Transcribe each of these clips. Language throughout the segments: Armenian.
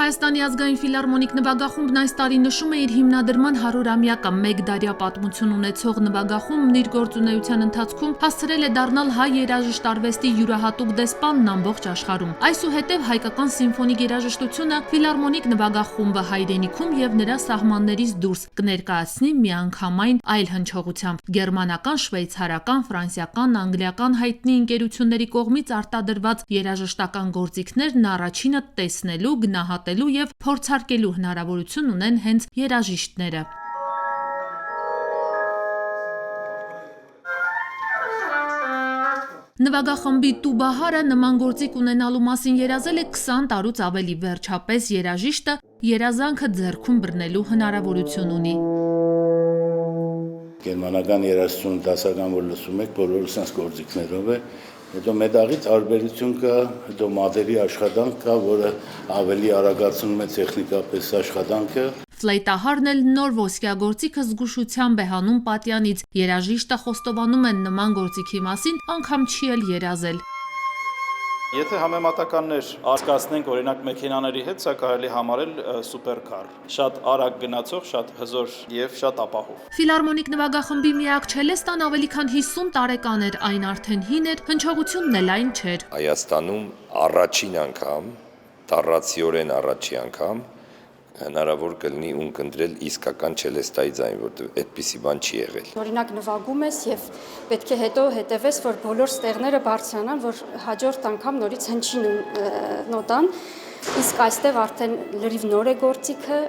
Հայաստանի ազգային ֆիլհարմոնիկ նվագախումբն այս տարի նշում է իր հիմնադրման 100-ամյակը։ Մեկ դարյա պատմություն ունեցող նվագախումբն իր գործունեության ընթացքում հասցրել է դառնալ հայ երաժշտարվեստի յուրահատուկ դեսպանն ամբողջ աշխարհում։ Այսուհետև հայկական սիմֆոնիկ երաժշտությունը ֆիլհարմոնիկ նվագախումբը հայրենիքում եւ նրա սահմաններից դուրս կներկայացնի միանգամայն այլ հնչողությամբ։ Գերմանական, շվեյցարական, ֆրանսիական, անգլիական հայտնի ընկերությունների կողմից արտադրված երաժշտական գործիքներն առաջինը տեսնելու, գնահատելու եւ փորձարկելու հնարավորություն ունեն հենց երաժիշտները։ Նվագախմբի Տուբահարը նման գործիք ունենալու մասին երազել է 20 տարուց ավելի, վերջապես երաժիշտը երազանքը ձեռքում բռնելու հնարավորություն ունի։ Գերմանական երաժշտություն դասական, որ լսում եք, բոլորը sense գործիքներով է։ Հետո մեդաղի տարբերություն կա, հետո մատերի աշխատանք կա, որը ավելի արագացնում է տեխնիկապես աշխատանքը։ Ֆլեյտահարն էլ նոր ոսկյա գործիքը զգուշությամբ է հանում պատյանից։ Երաժիշտը խոստովանում են նման գործիքի մասին, անգամ չի էլ երազել։ Եթե համեմատականներ արկածնենք օրինակ մեքենաների հետ, սա կարելի համարել սուպերքար։ Շատ արագ գնացող, շատ հզոր եւ շատ ապահով։ Ֆիլհարմոնիկ նվագախմբի միակ չելեստան ավելի քան 50 տարեկան էր, այն արդեն հին էր, հնչողությունն էլ այն չէր։ Հայաստանում առաջին անգամ, տառացիորեն առաջին անգամ հնարավոր կլինի ունկնդրել իսկական չելեստայի ձայն, որտեղ այդպիսի բան չի եղել։ Օրինակ նվագում ես եւ պետք է հետո հետևես, որ բոլոր ստեղները բարձրանան, որ հաջորդ անգամ նորից հնչին նոտան, իսկ այստեղ արդեն լրիվ նոր է գործիքը,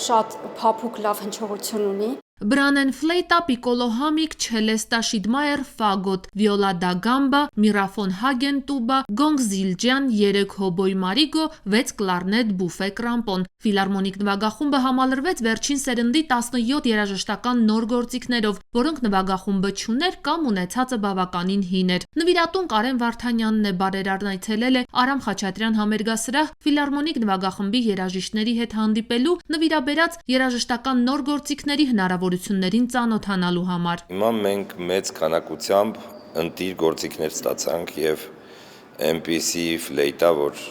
շատ փափուկ լավ հնչողություն ունի։ Բրանեն ֆլեյտա, պիկոլո համիկ, չելեստա շիդմայեր, ֆագոտ, վիոլա դա գամբա, միրաֆոն հագեն տուբա, գոնգ զիլջան, 3 հոբոյ մարիգո, 6 կլարնետ, բուֆե կրամպոն։ Ֆիլհարմոնիկ նվագախումբը համալրվեց վերջին սերնդի 17 երաժշտական նոր գործիքներով, որոնք նվագախումբը չուներ կամ ունեցածը բավականին հին էր։ Նվիրատուն Կարեն Վարդանյանն է, բարերարն այցելել է Արամ Խաչատրյան համերգասրահ ֆիլհարմոնիկ նվագախմբի երաժիշտների հետ հանդիպելու, նվիրաբերած երաժշտական նոր գործիքների հնարավորություններին ծանոթանալու համար։ Հիմա մենք մեծ քանակությամբ ընտիր գործիքներ ստացանք եւ այնպիսի ֆլեյտա, որ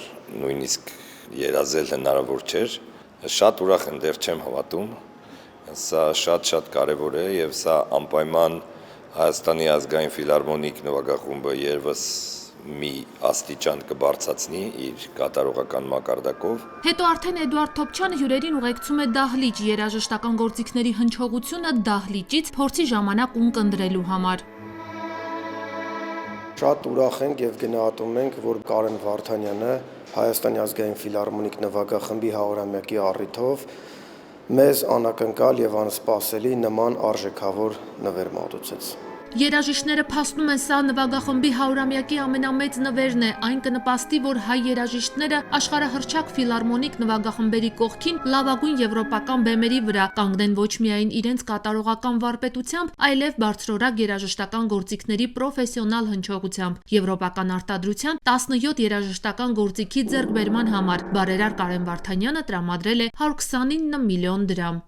նույնիսկ երազել հնարավոր չէր։ Շատ ուրախ եմ, դեռ չեմ հավատում։ Սա շատ կարևոր է եւ սա անպայման Հայաստանի ազգային ֆիլհարմոնիկ նվագախումբը երևս մի աստիճան կբարձրացնի իր կատարողական մակարդակով։ Հետո արդեն Էդուարդ Թոփչյանը հյուրերին ուղեկցում է դահլիճ, երաժշտական գործիքների հնչողությունը դահլիճից փորձի ժամանակ ունկնդրելու համար։ Շատ ուրախ ենք եւ գնահատում ենք, որ Կարեն Վարդանյանը Հայաստանի ազգային ֆիլհարմոնիկ նվագախմբի 100-ամյակի առիթով մեզ անակնկալ եւ անսպասելի նման արժեքավոր նվեր մատուցեց։ Երաժիշտները փաստում են, սա նվագախմբի 100-ամյակի ամենամեծ նվերն է, այն կնպաստի, որ հայ երաժիշտները աշխարհահռչակ ֆիլհարմոնիկ նվագախմբերի կողքին լավագույն եվրոպական բեմերի վրա կանգնեն ոչ միայն իրենց կատարողական վարպետությամբ, այլև բարձրորակ երաժշտական գործիքների պրոֆեսիոնալ հնչողությամբ։ Եվրոպական արտադրության 17 երաժշտական գործիքի ձեռքբերման համար բարերար Կարեն Վարդանյանը տրամադրել է 129 միլիոն դրամ։